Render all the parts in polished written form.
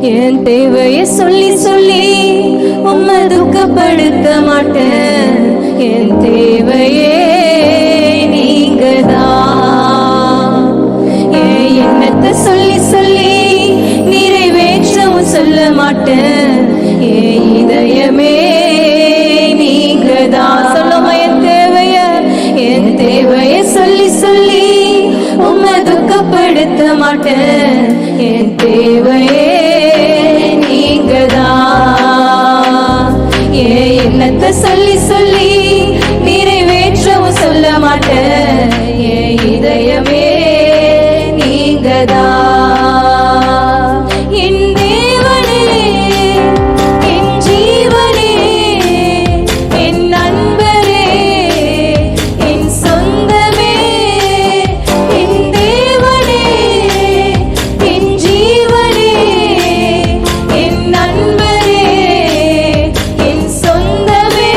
என் தேவைய சொல்லி சொல்லி உம்மை துக்கப்படுத்த மாட்டேன். என் தேவையே நீங்கதான். என் எண்ணத்தை சொல்லி சொல்லி நிறைவேற்றவும் சொல்ல மாட்டேன். என் இதயமே நீங்கதான். சொல்லுமா என் தேவைய சொல்லி சொல்லி உம்மை துக்கப்படுத்த மாட்டேன். என் தேவையே நீங்கதான். என் எண்ணத்தை சொல்லி சொல்லி நிறைவேற்றவும் சொல்ல மாட்டேன். என் இதயமே நீங்கதான். என் தேவனே, என் ஜீவனே, என் நண்பரே, என் சொந்தமே. என் தேவனே, என் ஜீவனே, என் நண்பரே, என் சொந்தமே.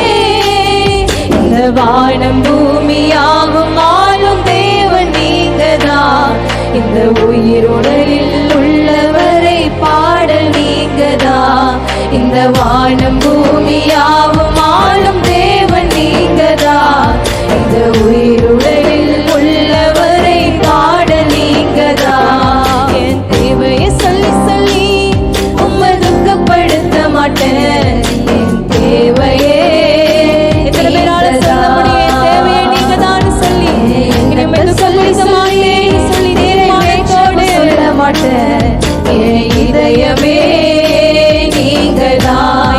இந்த வானம் பூமியாகும் ஆளும் தேவன் நீங்கதான். இந்த உயிருடலில் உள்ளவரை பாடல் நீங்கதான். இந்த வானம் பூமியாவும் ஆளும் தேவன் நீங்கதான். இந்த உயிருடலில் உள்ளவரை பாடல் நீங்கதான். என் தேவையை சொல்லி சொல்லி உம்மை துக்கப்படுத்த மாட்டேன். என் தேவையே எத்தனை பேரால சொல்ல முடியும்? என் தேவையை நீங்கதான் சொல்லி இனிமேல் துக்கப்படுத்த மாட்டேன் சொல்லி தீர்மானத்தோடு சொல்ல மாட்டேன். என் இதயமே நீங்கதான்.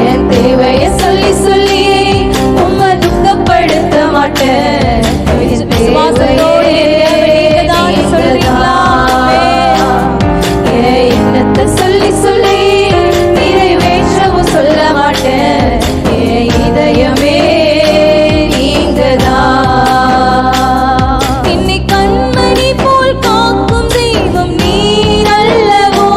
என் தேவைய சொல்லி சொல்லி உம்மை துக்கப்படுத்த மாட்டேன். விசுவாசத்தோடு நீங்கதான் சொல்றீங்களா? என் எண்ணத்தை சொல்லி சொல்லி நிறைவேற்றவும் சொல்ல மாட்டேன். என் இதயமே நீங்கதான். இன்னை கண்மணி போல் காக்கும் தெய்வம் நீர் அல்லவோ.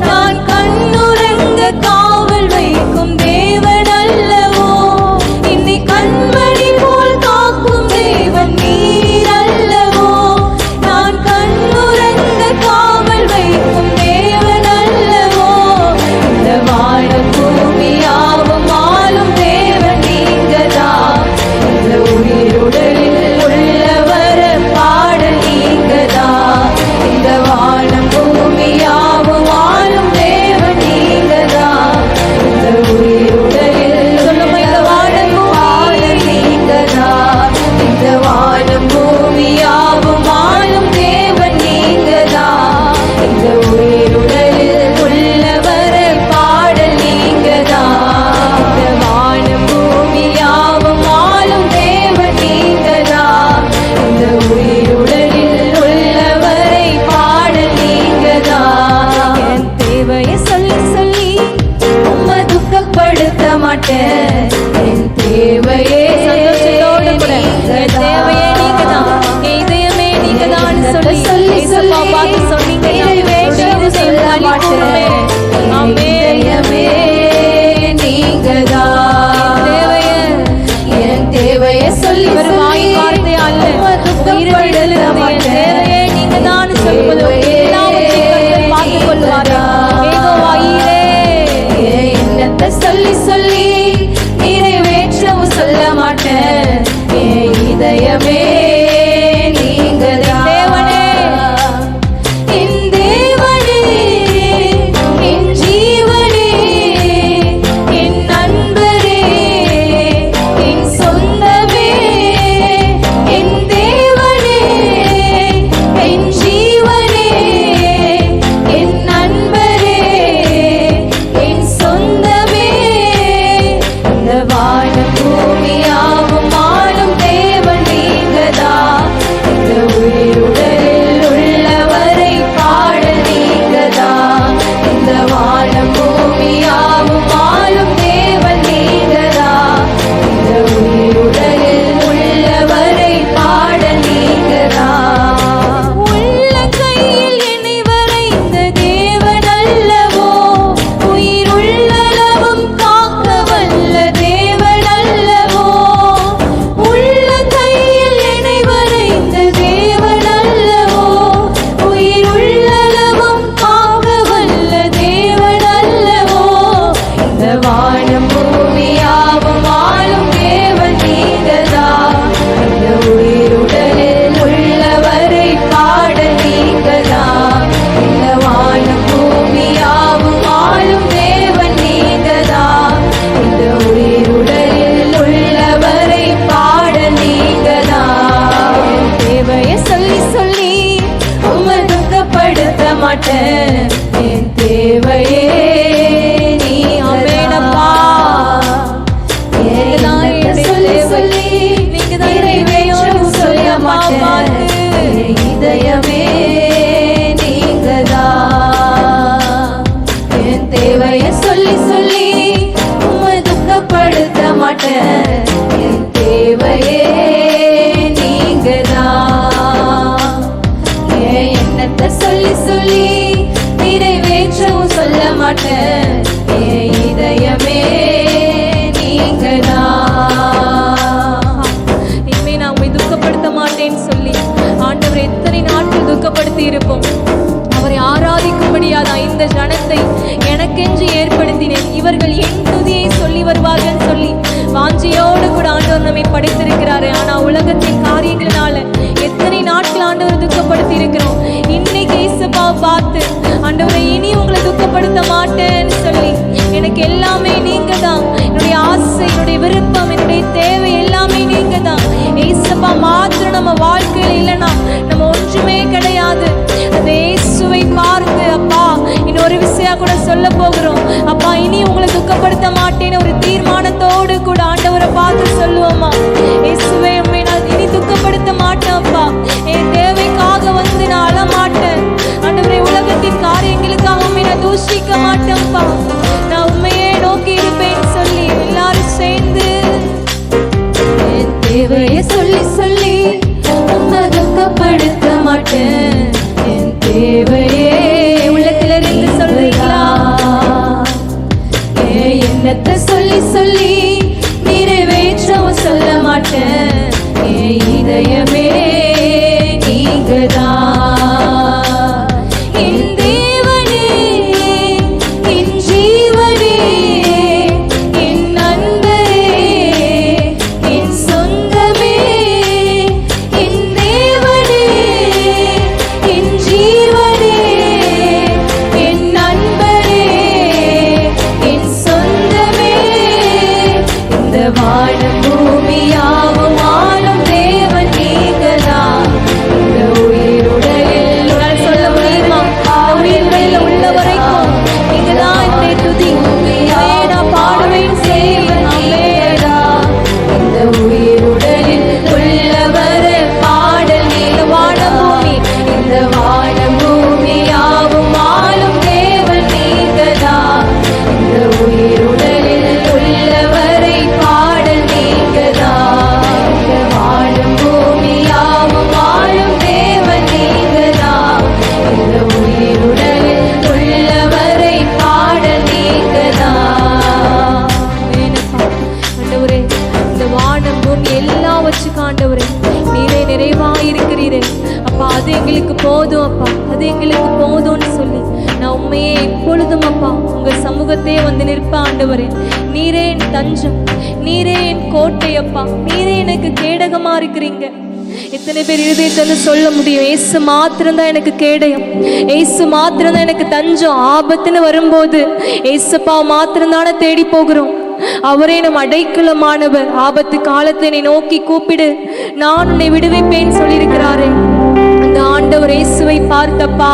நான் கண்ணுறங்க காவல் வைக்கும் தேவன் அல்லவோ. இன்னை கண்மணி போல் காக்கும் தெய்வம் நீர் அல்லவோ. நான் கண்ணுறங்க காவல் வைக்கும் தேவன் அல்லவோ. இந்த வானம் பூமியாவும் ஆளும் தேவன் நீங்கதான். இந்த உயிருடலில் உள்ளவர பாடல் நீங்கதான். இந்த வானம் பூமியாவும் ஆளும் தேவன் நீங்கதான். இந்த உயிருடலில் இந்த வானம் பாடல் நீங்கதான். இந்த வானம் பூமியாவும் ஆளும் தேவன் நீங்கதான். இந்த உயிருடலில் உள்ளவர பாடல் நீங்கதான். இந்த வானம் பூமியாவும் ஆளும் தேவன் நீங்கதான். இந்த உயிருடலில் உள்ளவரை பாடல் நீங்கதான். என் தேவையை சொல்லி சொல்லி உம்மை துக்கப்படுத்த மாட்டேன். என் தேவையே சந்தோஷத்தோடு கூட என் தேவையே நீங்கதான். என் இதயமே நீங்கதான் சொல்லி சொல்லி பார்த்து சொன்னீங்க. நிறைவேற்றவும் சொல்ல மாட்டேன். இதயமே நீங்கதான். என் தேவையை சொல்லி ஒரு வாய் வார்த்தை அல்ல, உயிரிடல் என் தேவையே நீங்கதான் சொல்வது பார்த்துக் கொள்வாரா? ஏகோவாயிரே, என் எண்ணத்தை சொல்லி சொல்லி நிறைவேற்றவும் சொல்ல மாட்டேன். என் இதயமே நீங்கதான். தேவனே, என் தேவனே, மாட்டேன். என் தேவையே நீ அமேனப்பா. சொல்லி சொல்லி நீங்க நிறைவேற்றும் சொல்ல மாட்டேன். இதயமே நீங்கதான். என் தேவைய சொல்லி சொல்லி உம்மை துக்கப்படுத்த மாட்டேன். என் தேவையே நீங்கதான். என் எண்ணத்தை சொல்லி சொல்லி நிறைவேற்றவும் சொல்ல மாட்டேன். என் இதயமே இனிமே நான் உம்மை துக்கப்படுத்த மாட்டேன்னு சொல்லி ஆண்டவர் எத்தனை நாட்கள் துக்கப்படுத்தி இருப்போம். அவரை ஆராதிக்கும்படியாதான் இந்த ஜனத்தை எனக்கென்று ஏற்படுத்தினேன், இவர்கள் என் துதியை சொல்லி வருவார்கள் சொல்லி வாஞ்சியோடு கூட ஆண்டவர் நம்மை படைத்திருக்கிறாரு. ஆனா உலகத்தின் காரியங்களினால எத்தனை நாட்கள் ஆண்டவர் துக்கப்படுத்தி இருக்கிறோம். இன்னைக்கு இயேசுப்பாவை பார்த்து ஆண்டவரை இனி உங்களை துக்கப்படுத்த மாட்டேன்னு சொல்லி எனக்கு எல்லாமே நீங்க தான், என்னுடைய ஆசை, என்னுடைய விருப்பம், என்னுடைய தேவை எல்லாமே நீங்க தான். இயேசுப்பா மாத்திரம் நம்ம வாழ்க்கையில் இல்லைன்னா நம்ம ஒன்றுமே கிடையாது. அந்த இயேசுவை பார்த்து அப்பா இன்னொரு விஷயம் கூட சொல்ல போகிறோம். அப்பா இனி உங்களை துக்கப்படுத்த மாட்டேன்னு ஒரு தீர்மானத்தோடு கூட ஆண்டவரை பார்த்து சொல்லுவோமா, இயேசுவே உண்மை நான் இனி துக்கப்படுத்த மாட்டேன். அப்பா என் தேவைக்காக வந்து நான் அழ மாட்டேன். ஆண்டவரை உலகத்தின் காரியங்களுக்காக உண்மை நான் தூஷிக்க மாட்டேன்ப்பா. நான் உண்மையே நோக்கி இருப்பேன்னு சொல்லி எல்லாரும் சேர்ந்து என் தேவைய சொல்லி சொல்லி உம்மை துக்கப்படுத்த மாட்டேன். என் தேவையே உள்ளத்திலிருந்து சொல்றீங்களா? என் எண்ணத்தை சொல்லி சொல்லி நிறைவேற்றவும் சொல்ல மாட்டேன். என் இதயமே நீங்கதான். என் தேவனே என் ஜீவனே என் நண்பரே என் சொந்தமே. என் தேவனே என் ஜீவனே என் நண்பரே என் சொந்தமே. இந்த வானம் பூமியாவும் ஆளும் தேவன் நீங்கதான். இந்த உயிருடலில் சொல்ல முடியுமா? உயிர்களில் உள்ள வரைக்கும் நீங்க தான் என்னை துதி நான் பாடுவேன் செய்வேன். இந்த உயிருடலில் உள்ளவரை பாடல் நீங்க. வானம் பூமி இந்த வானம் பூமியாவும் ஆளும் தேவன் நீங்கதான். இந்த உயிருடலில் உள்ளவரை பாடல் நீங்கதான். இந்த வானம் பூமியாவும் ஆளும் தேவன் நீங்கதான். இந்த உயிருடலில் உள்ளவரை பாடல் நீங்கதான். ஆண்டவரே இந்த வானம் பூமி எல்லாவற்றுக்கும் ஆண்டவரே நீரே நிறைவாயிருக்கிறீரே அப்பா. அது எங்களுக்கு போதும் அப்பா, அது எங்களுக்கு போதும்னு சொல்லி நான் உண்மையே எப்பொழுதும் அப்பா உங்க சமூகத்தையே வந்து நிற்ப ஆண்டவரே. நீரே என் தஞ்சம், நீரே என் கோட்டை அப்பா, நீரே எனக்கு கேடகமா இருக்கிறீங்க. எத்தனை பேர் இருதயத்தை சொல்ல முடியும், ஏசு மாத்திரம்தான் எனக்கு கேடயம், ஏசு மாத்திரம்தான் எனக்கு தஞ்சம். ஆபத்துன்னு வரும்போது ஏசப்பா மாத்திரம்தானே தேடி போகிறோம். அவரே நம் அடைக்கலமானவர். ஆபத்து காலத்தை என்னை நோக்கி கூப்பிடு, நான் உன்னை விடுவிப்பேன் சொல்லியிருக்கிறாரே. அந்த ஆண்டவர் இயேசுவை பார்த்தப்பா,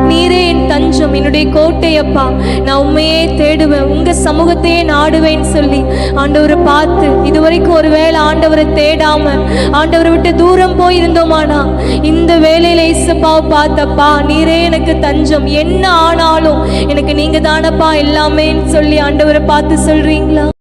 நீரே என் தஞ்சம், என்னுடைய கோட்டை அப்பா, நான் உண்மையே தேடுவேன், உங்க சமூகத்தையே நாடுவேன்னு சொல்லி ஆண்டவரை பார்த்து இதுவரைக்கும் ஒரு வேளை ஆண்டவரை தேடாம ஆண்டவரை விட்டு தூரம் போயிருந்தோமானா இந்த வேலையில இயேசுப்பாவை பார்த்தப்பா, நீரே எனக்கு தஞ்சம், என்ன ஆனாலும் எனக்கு நீங்க தானப்பா எல்லாமேன்னு சொல்லி ஆண்டவரை பார்த்து சொல்றீங்களா?